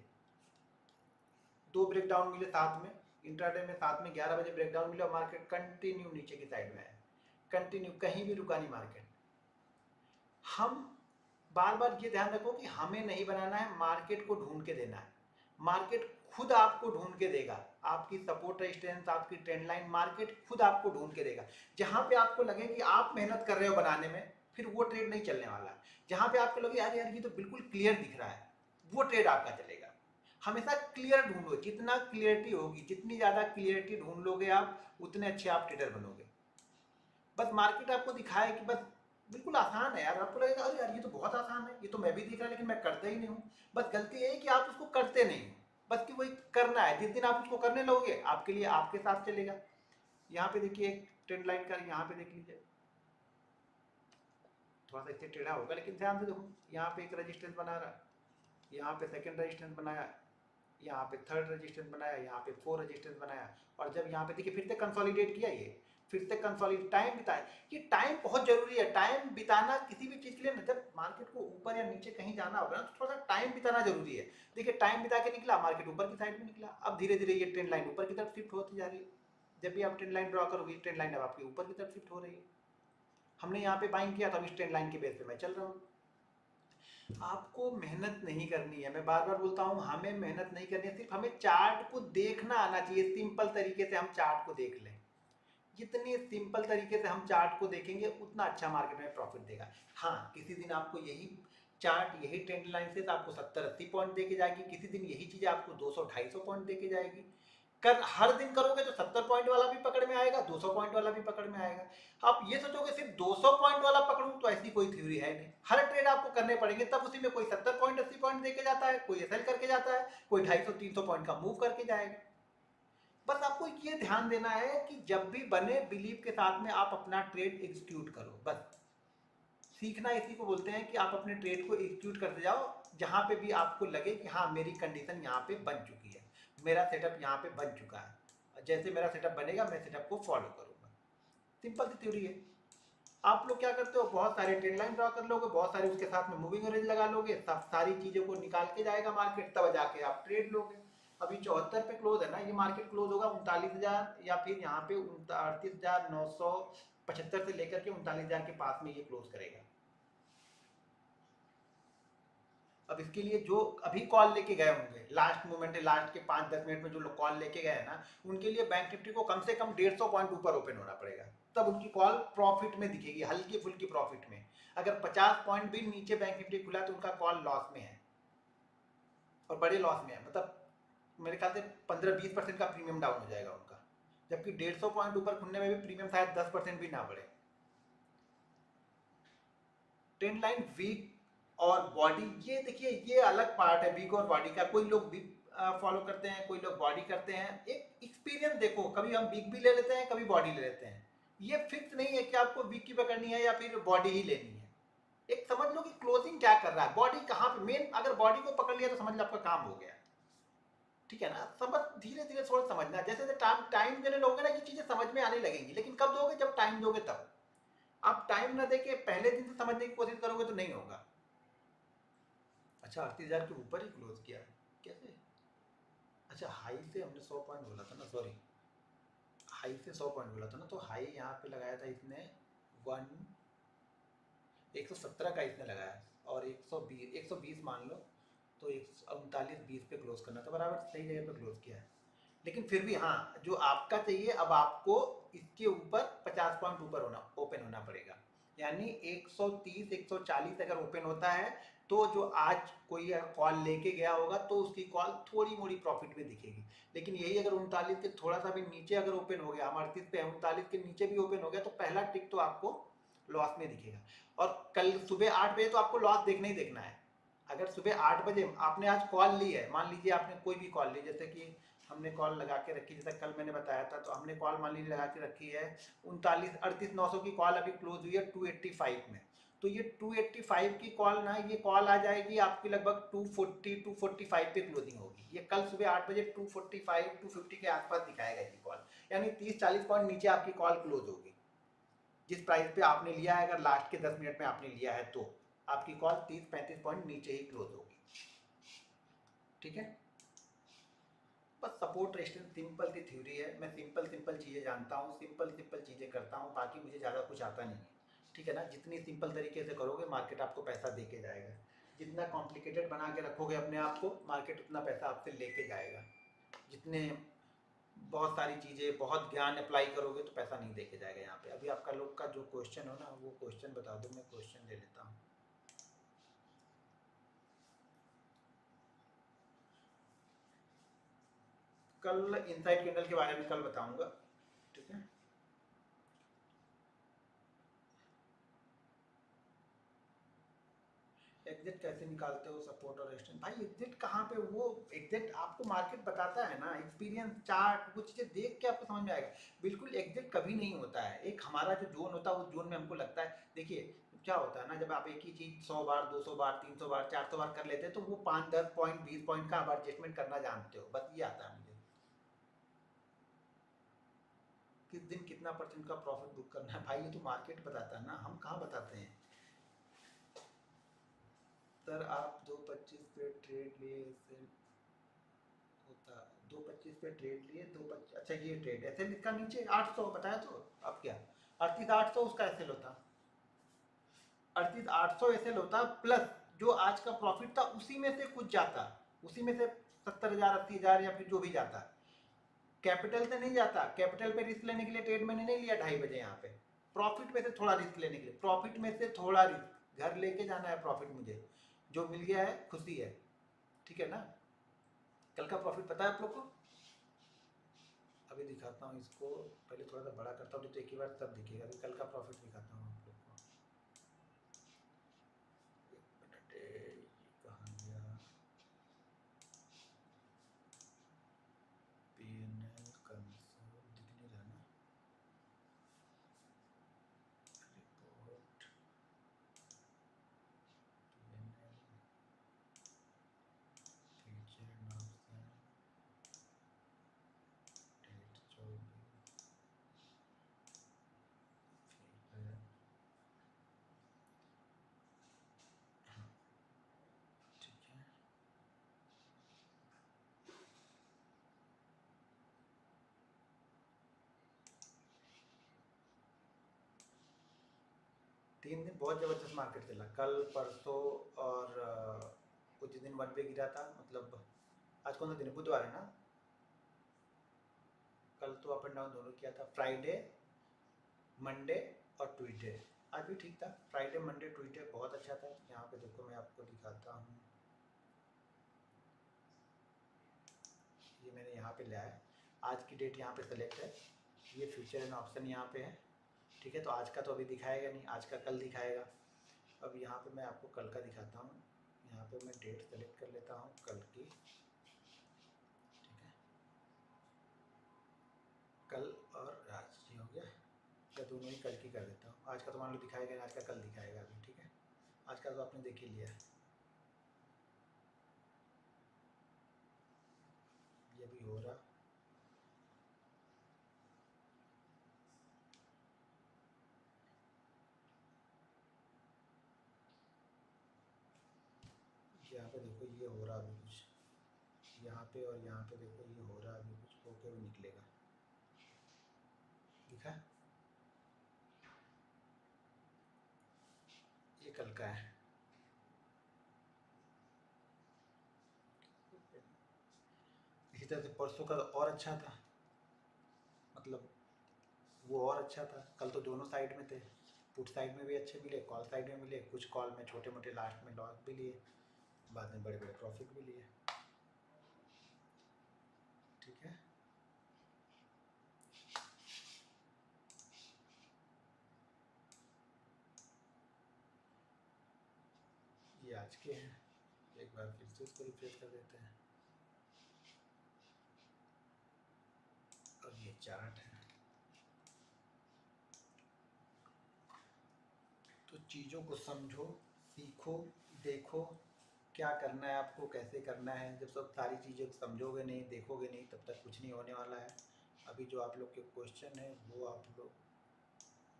2 ब्रेकडाउन मिले साथ में, इंट्राडे में साथ में 11 बजे ब्रेकडाउन मिले और मार्केट कंटिन्यू नीचे की साइड में है, कंटिन्यू, कहीं भी रुका नहीं मार्केट। हम बार बार ये ध्यान रखो कि हमें नहीं बनाना है, मार्केट को ढूंढ के देना है, मार्केट खुद आपको ढूंढ के देगा, आपकी सपोर्ट रेजिस्टेंस, आपकी ट्रेंड लाइन, मार्केट खुद आपको ढूंढ के देगा। जहां पे आपको लगे कि आप मेहनत कर रहे हो बनाने में, फिर वो ट्रेड नहीं चलने वाला। जहां पे आपको लगे यार यार ये तो बिल्कुल क्लियर दिख रहा है, वो ट्रेड आपका चलेगा। हमेशा क्लियर ढूंढो, जितना क्लियरिटी होगी, जितनी ज़्यादा क्लियरिटी ढूंढ लोगे आप उतने अच्छे आप ट्रेडर बनोगे। बस मार्केट आपको दिखाए कि बस बिल्कुल आसान है यार, आपको लगेगा अरे यार ये तो बहुत आसान है, ये तो मैं भी दिख रहा है लेकिन मैं करता ही नहीं हूँ। बस गलती ये है कि आप उसको करते नहीं हो, बस कि वही करना है। जिस दिन आप उसको करने लगोगे आपके लिए आपके साथ चलेगा। यहाँ पे देखिए एक ट्रेंड लाइन का, यहाँ पे देख लीजिए, थोड़ा सा इससे टेढ़ा होगा लेकिन ध्यान से देखो, यहाँ पे एक रेजिस्टेंस बना रहा है, यहाँ पे सेकंड रेजिस्टेंस बनाया, यहाँ पे थर्ड रेजिस्टेंस बनाया, यहाँ पे फोर रेजिस्टेंस बनाया, और जब यहाँ पे देखिए फिर से कंसोलिडेट किया, ये फिर से कंसोलिडेट, टाइम बिताए। ये टाइम बहुत जरूरी है, टाइम बिताना किसी भी चीज के लिए ना, जब मार्केट को ऊपर या नीचे कहीं जाना होगा ना तो थोड़ा सा टाइम बिताना जरूरी है। देखिए टाइम बिता के निकला, मार्केट ऊपर की साइड में निकला, अब धीरे धीरे ये ट्रेंड लाइन ऊपर की तरफ शिफ्ट होती जा रही है। जब भी आप ट्रेंड लाइन ड्रॉ करोगे, ट्रेंड लाइन अब आपकी ऊपर की तरफ शिफ्ट हो रही है। हमने यहाँ पे बाइंग किया, तो अब इस ट्रेंड लाइन के बेस पे मैं चल रहा हूँ। आपको मेहनत नहीं करनी है, मैं बार बार बोलता हूँ, हमें मेहनत नहीं करनी है, सिर्फ हमें चार्ट को देखना आना चाहिए। सिंपल तरीके से हम चार्ट को देख लें, जितनी सिंपल तरीके से हम चार्ट को देखेंगे उतना अच्छा मार्केट में प्रॉफिट देगा। हाँ, किसी दिन आपको यही चार्ट, यही ट्रेंड लाइन से आपको 70-80 पॉइंट देके जाएगी, किसी दिन यही चीज़ आपको 200-250 पॉइंट देके जाएगी। कर हर दिन करोगे तो 70 पॉइंट वाला भी पकड़ में आएगा, 200 पॉइंट वाला भी पकड़ में आएगा। आप ये सोचोगे सिर्फ 200 पॉइंट वाला पकड़ूं, तो ऐसी कोई थ्योरी है नहीं। हर ट्रेड आपको करने पड़ेंगे, तब उसी में कोई 70 पॉइंट 80 पॉइंट देके जाता है, कोई एसएल करके जाता है, कोई 250-300 पॉइंट का मूव करके जाएगा। बस आपको ये ध्यान देना है कि जब भी बने बिलीव के साथ में आप अपना ट्रेड एग्जीक्यूट करो। बस सीखना इसी को बोलते हैं कि आप अपने ट्रेड को एग्जीक्यूट करते जाओ, जहां पे भी आपको लगे कि हाँ मेरी कंडीशन यहाँ पे बन चुकी है, मेरा सेटअप यहाँ पे बन चुका है, जैसे मेरा सेटअप बनेगा मैं सेटअप को फॉलो करूंगा। सिंपल सी थ्योरी है। आप लोग क्या करते हो, बहुत सारे ट्रेंड लाइन ड्रॉ कर लोगे, बहुत सारे उसके साथ में मूविंग एवरेज लगा लोगे, सब सारी चीजों को निकाल के जाएगा मार्केट, तब जाके आप ट्रेड लोगे। अभी 74 पे क्लोज है ना, ये मार्केट क्लोज होगा 39,000 या फिर यहाँ पे 38,975 से लेकर के 39,000 के पास में ये क्लोज करेगा। अब इसके लिए जो अभी कॉल लेके गए होंगे, लास्ट मोमेंट है, लास्ट के 5-10 मिनट में जो लोग कॉल लेके गए हैं ना, उनके लिए बैंक निफ्टी को कम से कम 150 पॉइंट ऊपर ओपन होना पड़ेगा, तब उनकी कॉल प्रॉफिट में दिखेगी, हल्की फुल्की प्रॉफिट में। अगर 50 पॉइंट भी नीचे बैंक निफ्टी खुला तो उनका कॉल लॉस में है, और बड़े लॉस में है, मतलब मेरे ख्याल से 15-20% का प्रीमियम डाउन हो जाएगा उनका, जबकि 150 पॉइंट ऊपर खुलने में भी प्रीमियम शायद 10% भी ना बढ़े। ट्रेंड लाइन वीक और बॉडी, ये देखिए ये अलग पार्ट है, वीक और बॉडी का। कोई लोग वीक फॉलो करते हैं, कोई लोग बॉडी करते हैं। एक एक्सपीरियंस देखो, कभी हम वीक भी ले लेते हैं, कभी बॉडी ले लेते हैं। ये फिक्स नहीं है कि आपको वीक की पकड़नी है या फिर बॉडी ही लेनी है। एक समझ लो कि क्लोजिंग क्या कर रहा है, बॉडी कहाँ पे मेन, अगर बॉडी को पकड़ लिया तो समझ लो आपका काम हो गया। ठीक है ना, समझ धीरे धीरे थोड़ा समझना, जैसे जैसे टाइम टाइम देने लोगे ना, ये चीजें समझ में आने लगेंगी, लेकिन कब दोगे, जब टाइम दोगे तब। आप टाइम ना देके पहले दिन से समझने की कोशिश करोगे तो नहीं होगा। अच्छा, 38,000 के ऊपर ही क्लोज किया, कैसे? अच्छा, हाई से हमने 100 पॉइंट बोला था ना, सॉरी, हाई से 100 पॉइंट बोला था ना, तो हाई यहाँ पे लगाया था इसने 117 का इसने लगाया, और 120 मान लो, तो 39-20 पे क्लोज करना था, बराबर सही जगह पे क्लोज किया है। लेकिन फिर भी हाँ, जो आपका चाहिए, अब आपको इसके ऊपर 50 पॉइंट ऊपर होना, ओपन होना पड़ेगा। यानी 130-140 अगर ओपन होता है, तो जो आज कोई कॉल लेके गया होगा तो उसकी कॉल थोड़ी मोड़ी प्रॉफिट में दिखेगी। लेकिन यही अगर 39 के थोड़ा सा भी नीचे अगर ओपन हो गया, हम 38 पे 39 के नीचे भी ओपन हो गया, तो पहला टिक तो आपको लॉस में दिखेगा। और कल सुबह 8 बजे तो आपको लॉस देखना ही देखना है। अगर सुबह 8 बजे आपने आज कॉल ली है, मान लीजिए आपने कोई भी कॉल ली, जैसे कि हमने कॉल लगा के रखी, जैसा कल मैंने बताया था, तो हमने कॉल मान लीजिए लगा के रखी है 39-38-900 की कॉल अभी क्लोज हुई है 285 में, तो ये 285 की कॉल ना, ये कॉल आ जाएगी आपकी लगभग 240-245 पे क्लोजिंग होगी। ये कल सुबह 8 बजे 245-250 के आसपास दिखाएगा ये कॉल, यानी 30-40 पॉइंट नीचे आपकी कॉल क्लोज होगी। जिस प्राइस पे आपने लिया है, अगर लास्ट के 10 मिनट में आपने लिया है, तो आपकी कॉल 30-35 पॉइंट नीचे ही क्लोज होगी। ठीक है, बस सपोर्ट रेजिस्टेंस सिंपल सी थ्योरी है, मैं सिंपल सिंपल चीज़ें जानता हूँ, सिंपल सिंपल चीज़ें करता हूँ, बाकी मुझे ज़्यादा कुछ आता नहीं है। ठीक है ना, जितनी सिंपल तरीके से करोगे मार्केट आपको पैसा दे के जाएगा, जितना कॉम्प्लिकेटेड बना के रखोगे अपने आप को, मार्केट उतना पैसा आपसे लेके जाएगा। जितने बहुत सारी चीज़ें, बहुत ज्ञान अप्लाई करोगे तो पैसा नहीं देके जाएगा। यहाँ पे अभी आपका लोग का जो क्वेश्चन हो ना, वो क्वेश्चन बता दो, मैं क्वेश्चन ले लेता हूँ। कल इनसाइड कैंडल के बारे में कल बताऊंगा, ठीक है। एग्जिट कैसे निकालते हो सपोर्ट और रेजिस्टेंस? भाई एग्जिट कहाँ पे, वो एग्जिट आपको मार्केट बताता है ना, एक्सपीरियंस चार्ट वो चीज़ें देख के आपको समझ में आएगा। बिल्कुल एग्जिट कभी नहीं होता है, एक हमारा जो जोन होता है उस जोन में हमको लगता है, देखिए क्या होता है ना, जब आप एक ही चीज़ 100 बार 200 बार 300 बार 400 बार कर लेते हैं तो वो 5 10 पॉइंट 20 पॉइंट का आप एडजस्टमेंट करना जानते हो, बस ये आता है मुझे। किस दिन कितना परसेंट का प्रॉफिट बुक करना है भाई, ये तो मार्केट बताता है ना, हम कहाँ बताते हैं। सर आप 2.25 पे ट्रेड लिए इससे होता, 2.25 पे ट्रेड लिए 2.25, अच्छा ये ट्रेड ऐसे लिखा नीचे 800 बताया, तो अब क्या 38,800 उसका एसएल होता, 38,800 एसएल होता, प्लस जो आज का प्रॉफिट था उसी में से कुछ जाता, उसी में से 70,000 80,000 या फिर जो भी जाता, कैपिटल से नहीं जाता। कैपिटल पे रिस्क लेने के लिए ट्रेड मैंने नहीं लिया 2:30 बजे यहाँ पे, प्रॉफिट में से थोड़ा रिस्क लेने के लिए, प्रॉफिट में से थोड़ा रिस्क, घर लेके जाना है प्रॉफिट, मुझे जो मिल गया है खुशी है, ठीक है ना। कल का प्रॉफिट पता है आप लोग को, अभी दिखाता हूँ इसको, पहले थोड़ा सा बड़ा करता हूँ तो एक ही बार तब दिखेगा, अभी कल का प्रॉफिट दिखाता हूँ आप लोग को। एक मिनट, ये कहाँ गया, पीएनएल कंसोल दिख नहीं रहा ना, report PNL feature option date 24 feature, ठीक है। 3 दिन बहुत ज़बरदस्त मार्केट चला, कल परसों और कुछ दिन वन पे गिरा था, मतलब आज कौन सा दिन है, बुधवार है ना, कल तो अप एंड डाउन दोनों किया था, फ्राइडे मंडे और ट्यूसडे, आज भी ठीक था, फ्राइडे मंडे ट्यूसडे बहुत अच्छा था। यहाँ पे देखो मैं आपको दिखाता हूँ, ये मैंने यहाँ पे लिया है, आज की डेट यहाँ पे सेलेक्ट है, ये फ्यूचर एंड ऑप्शन यहाँ पे है, ठीक है। तो आज का तो अभी दिखाएगा नहीं, आज का कल दिखाएगा। अब यहाँ पे मैं आपको कल का दिखाता हूँ, यहाँ पे मैं डेट सेलेक्ट कर लेता हूँ कल की, ठीक है। कल और आज ये हो गया, या दोनों ही कल की कर देता हूँ, आज का तो मान लो दिखाएगा नहीं, आज का कल दिखाएगा अभी, ठीक है। आज का तो आपने देख ही लिया, ये भी हो रहा, यहाँ पे देखो ये हो रहा अभी कुछ, यहाँ पे और यहाँ पे देखो ये हो रहा अभी कुछ, होके भी निकलेगा, दिखा, ये कल का है। इसी तरह से परसों का और अच्छा था, मतलब वो और अच्छा था, कल तो दोनों साइड में थे, पुट साइड में भी अच्छे मिले, कॉल साइड में मिले, कुछ कॉल में छोटे मोटे लास्ट में लॉस भी लिए, बाद में बड़े बड़े प्रॉफिट भी लिए, ठीक है। ये आज के हैं, एक बार फिर से इसको रिफ्रेश कर देते हैं, और ये चार्ट है। तो चीज़ों को समझो, सीखो, देखो क्या करना है आपको, कैसे करना है, जब सब सारी चीज़ें समझोगे नहीं देखोगे नहीं तब तक कुछ नहीं होने वाला है। अभी जो आप लोग के क्वेश्चन है वो आप लोग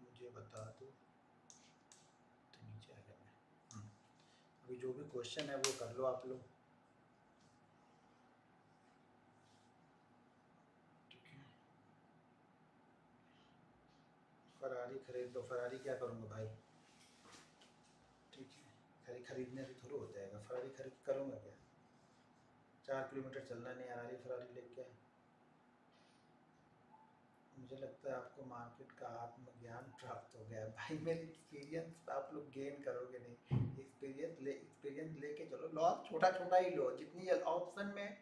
मुझे बता दो, तो नीचे आ गया मैं, अभी जो भी क्वेश्चन है वो कर लो आप लोग, ठीक है। फरारी खरीद लो, फरारी क्या करूँगा भाई, ठीक है, खरीदने से थोड़ा हो जाएगा, फरारी खरीद करूँगा क्या, 4 किलोमीटर चलना नहीं आ रही फरारी लेके, मुझे लगता है आपको मार्केट का आत्मज्ञान प्राप्त हो गया है भाई, मेरे एक्सपीरियंस आप लोग गेन करोगे नहीं, एक्सपीरियंस लेके चलो, लॉस छोटा छोटा ही लो, जितनी ऑप्शन में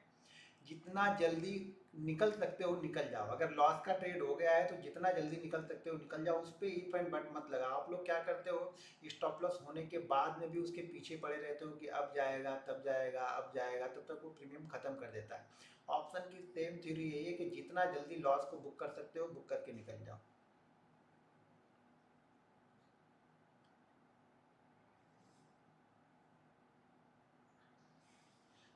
जितना जल्दी निकल सकते हो निकल जाओ। अगर लॉस का ट्रेड हो गया है तो जितना जल्दी निकल सकते हो निकल जाओ, उस पर इफ एंड बट मत लगाओ। आप लोग क्या करते हो, स्टॉप लॉस होने के बाद में भी उसके पीछे पड़े रहते हो कि अब जाएगा तब जाएगा अब जाएगा, तब तक वो प्रीमियम खत्म कर देता है। ऑप्शन की सेम थ्योरी यही है कि जितना जल्दी लॉस को बुक कर सकते हो बुक करके निकल जाओ।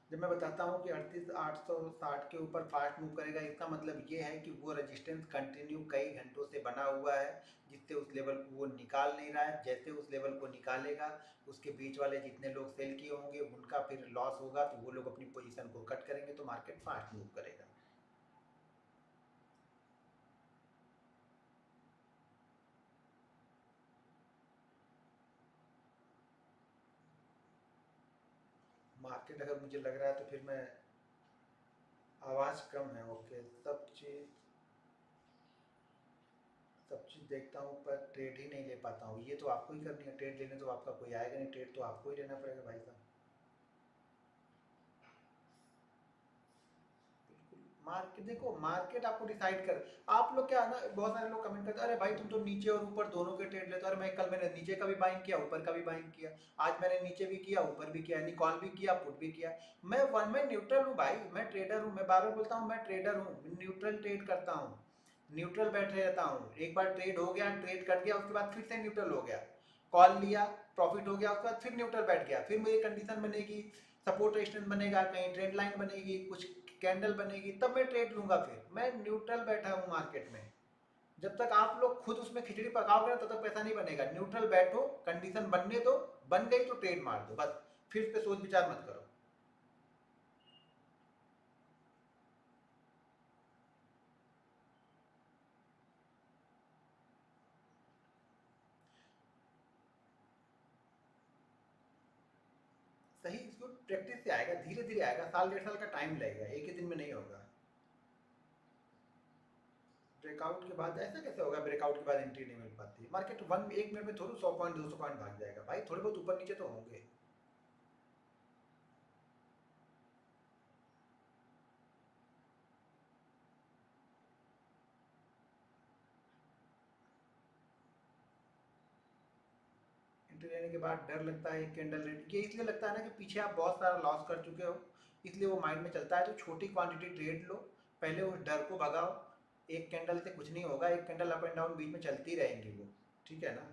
जब मैं बताता हूँ कि 38,860 के ऊपर फास्ट मूव करेगा, इसका मतलब ये है कि वो रेजिस्टेंस कंटिन्यू कई घंटों से बना हुआ है, जिससे उस लेवल को वो निकाल नहीं रहा है। जैसे उस लेवल को निकालेगा, उसके बीच वाले जितने लोग सेल किए होंगे उनका फिर लॉस होगा, तो वो लोग अपनी पोजीशन को कट करेंगे, तो मार्केट फास्ट मूव करेगा। मार्केट अगर मुझे लग रहा है तो फिर मैं, आवाज़ कम है, ओके। सब चीज़ देखता हूँ पर ट्रेड ही नहीं ले पाता हूँ। ये तो आपको ही करनी है ट्रेड लेने, तो आपका कोई आएगा नहीं, ट्रेड तो आपको ही लेना पड़ेगा भाई साहब। मार्केट देखो, मार्केट आपको डिसाइड कर। आप लोग क्या है ना, बहुत सारे लोग कमेंट करते हैं, अरे भाई तुम तो नीचे और ऊपर दोनों के ट्रेड लेते हो। अरे मैं कल मैंने नीचे का भी बाइंग किया, ऊपर का भी बाइंग किया। आज मैंने नीचे भी किया, ऊपर भी किया, यानी कॉल भी किया, पुट भी किया। मैं न्यूट्रल हूँ भाई, मैं ट्रेडर हूँ। मैं बार बार बोलता हूँ मैं ट्रेडर हूँ, न्यूट्रल ट्रेड करता हूँ, न्यूट्रल बैठे रहता हूँ। एक बार ट्रेड हो गया, ट्रेड कट गया, उसके बाद फिर से न्यूट्रल हो गया। कॉल लिया, प्रॉफिट हो गया, उसके बाद फिर न्यूट्रल बैठ गया। फिर मेरी कंडीशन बनेगी, सपोर्ट रेजिस्टेंस बनेगा, कहीं ट्रेंड लाइन बनेगी, कुछ कैंडल बनेगी, तब मैं ट्रेड लूंगा। फिर मैं न्यूट्रल बैठा हूँ मार्केट में। जब तक आप लोग खुद उसमें खिचड़ी पकाओगे ना तब तक पैसा नहीं बनेगा। न्यूट्रल बैठो, कंडीशन बनने दो, बन गई तो ट्रेड मार दो बस। फिर उस पर सोच विचार मत करो। सही, इसको प्रैक्टिस से आएगा, धीरे धीरे आएगा, साल डेढ़ साल का टाइम लगेगा, एक ही दिन में नहीं होगा। ब्रेकआउट के बाद ऐसा कैसे होगा, ब्रेकआउट के बाद एंट्री नहीं मिल पाती मार्केट, वन एक मिनट में थोड़ा 100 पॉइंट 200 पॉइंट भाग जाएगा भाई, थोड़े बहुत ऊपर नीचे तो होंगे। एंट्री लेने के बाद डर लगता है, एक कैंडल रेड, ये इसलिए लगता है ना कि पीछे आप बहुत सारा लॉस कर चुके हो, इसलिए वो माइंड में चलता है। तो छोटी क्वांटिटी ट्रेड लो, पहले उस डर को भगाओ। एक कैंडल से कुछ नहीं होगा, एक कैंडल अप एंड डाउन बीच में चलती रहेंगी वो, ठीक है ना।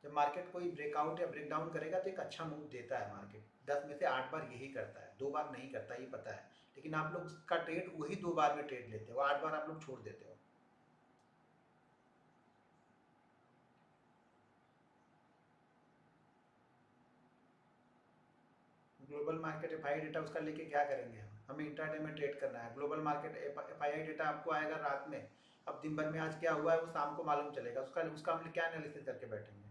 जब मार्केट कोई ब्रेकआउट या ब्रेक डाउन करेगा तो एक अच्छा मूव देता है मार्केट, 10 में से 8 बार यही करता है, 2 बार नहीं करता, ये पता है। लेकिन आप लोग का ट्रेड वही 2 बार में ट्रेड लेते हो, 8 बार आप लोग छोड़ देते हो। ग्लोबल मार्केट एफआई डेटा उसका लेके क्या करेंगे हम, हमें इंट्राडे में ट्रेड करना है। ग्लोबल मार्केट एफआई डेटा आपको आएगा रात में, अब दिन भर में आज क्या हुआ है वो शाम को मालूम चलेगा, उसका उसका हम क्या एनालिसिस करके बैठेंगे।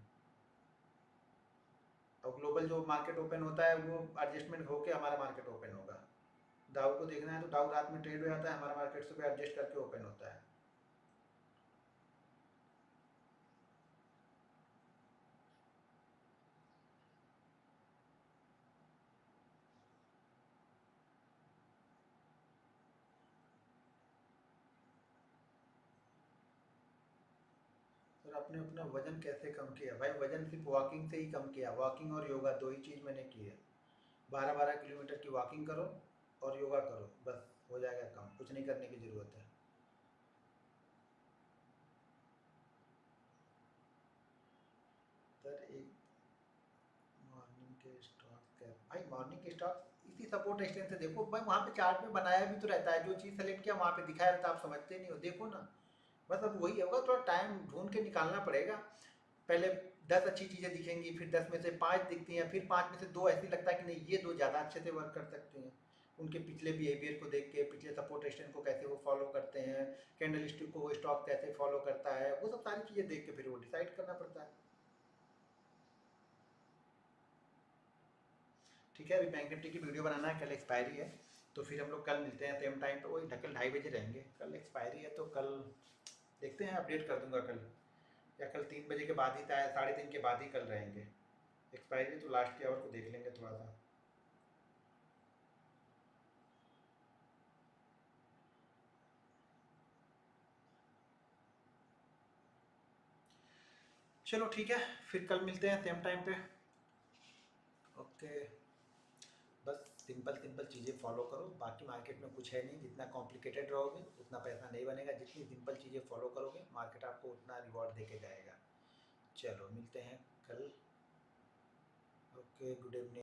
और ग्लोबल जो मार्केट ओपन होता है वो एडजस्टमेंट होकर हमारा मार्केट ओपन होगा। डाउ को देखना है तो डाउ रात में ट्रेड हो जाता है, हमारा मार्केट सुबह एडजस्ट करके ओपन होता है। सर आपने अपना वजन कैसे कम किया भाई, वजन सिर्फ वॉकिंग से ही कम किया, वॉकिंग और योगा दो ही चीज़ मैंने की है। 12-12 किलोमीटर की वॉकिंग करो और योगा करो, बस हो जाएगा कम, कुछ नहीं करने की ज़रूरत है। सर एक मॉर्निंग के स्टॉक क्या भाई, मॉर्निंग के स्टॉक इसी सपोर्ट एक्सटेंस से देखो भाई, वहाँ पे चार्ट में बनाया भी तो रहता है, जो चीज़ सेलेक्ट किया वहाँ पे दिखाया रहता है, आप समझते नहीं हो, देखो ना। बस अब वही होगा, थोड़ा टाइम ढूंढ के निकालना पड़ेगा। पहले 10 अच्छी चीज़ें दिखेंगी, फिर 10 में से 5 दिखती हैं, फिर 5 में से 2 ऐसी लगता है कि नहीं ये 2 ज़्यादा अच्छे से वर्क कर सकती हैं। उनके पिछले बिहेवियर को देख के, पिछले सपोर्ट एक्सटेंस को कैसे वो फॉलो करते हैं, कैंडल स्टिक को वो स्टॉक कैसे फॉलो करता है, वो सब सारी चीज़ें देख के फिर वो डिसाइड करना पड़ता है। ठीक है, अभी बैंक निफ्टी की वीडियो बनाना है, कल एक्सपायरी है, तो फिर हम लोग कल मिलते हैं सेम टाइम पे, वही कल 2:30 बजे रहेंगे। कल एक्सपायरी है तो कल देखते हैं, अपडेट कर दूंगा कल, या कल 3 बजे के बाद ही, 3:30 के बाद ही कल रहेंगे। एक्सपायरी तो लास्ट के आवर को देख लेंगे थोड़ा सा। चलो ठीक है, फिर कल मिलते हैं सेम टाइम पे। ओके। बस सिंपल सिंपल चीज़ें फॉलो करो, बाकी मार्केट में कुछ है नहीं, जितना कॉम्प्लिकेटेड रहोगे उतना पैसा नहीं बनेगा, जितनी सिंपल चीज़ें फॉलो करोगे मार्केट आपको उतना रिवॉर्ड देके जाएगा। चलो मिलते हैं कल। Okay, good evening.